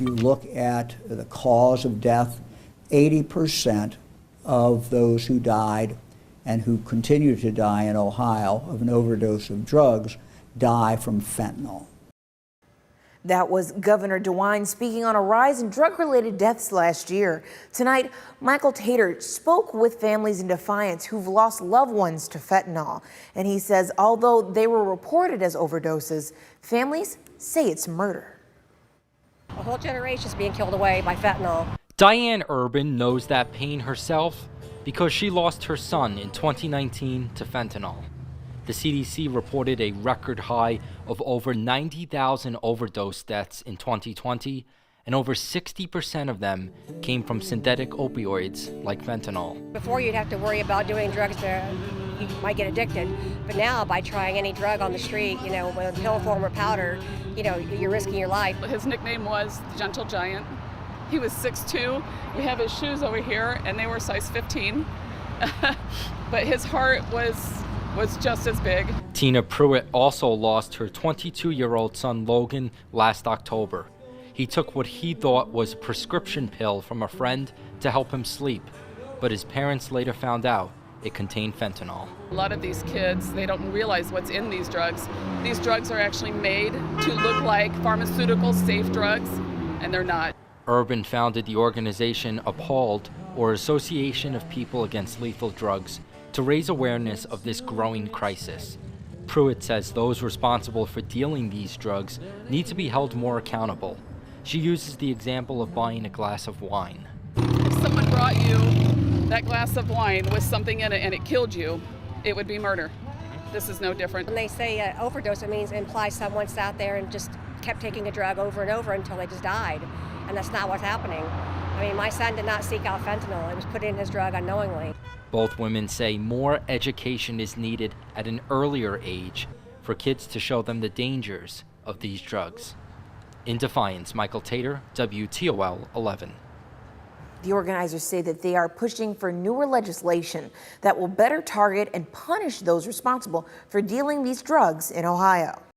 you look at the cause of death, 80% of those who died and who continue to die in Ohio of an overdose of drugs die from fentanyl. That was Governor DeWine speaking on a rise in drug-related deaths last year. Tonight, Michael Tater spoke with families in Defiance who've lost loved ones to fentanyl. And he says although they were reported as overdoses, families say it's murder. A whole generation's being killed away by fentanyl. Diane Urban knows that pain herself because she lost her son in 2019 to fentanyl. The CDC reported a record high of over 90,000 overdose deaths in 2020, and over 60% of them came from synthetic opioids like fentanyl. Before, you'd have to worry about doing drugs you might get addicted, but now by trying any drug on the street, whether pill form or powder, you're risking your life. His nickname was the Gentle Giant. He was 6'2". We have his shoes over here, and they were size 15. But his heart was just as big. Tina Pruitt also lost her 22-year-old son Logan last October. He took what he thought was a prescription pill from a friend to help him sleep, but his parents later found out it contained fentanyl. A lot of these kids, they don't realize what's in these drugs. These drugs are actually made to look like pharmaceutical safe drugs, and they're not. Urban founded the organization APALD, or Association of People Against Lethal Drugs, to raise awareness of this growing crisis. Pruitt says those responsible for dealing these drugs need to be held more accountable. She uses the example of buying a glass of wine. If someone brought you that glass of wine with something in it and it killed you, it would be murder. This is no different. When they say overdose, it implies someone sat there and just kept taking a drug over and over until they just died. And that's not what's happening. My son did not seek out fentanyl. It was put in his drug unknowingly. Both women say more education is needed at an earlier age for kids to show them the dangers of these drugs. In Defiance, Michael Tater, WTOL 11. The organizers say that they are pushing for newer legislation that will better target and punish those responsible for dealing these drugs in Ohio.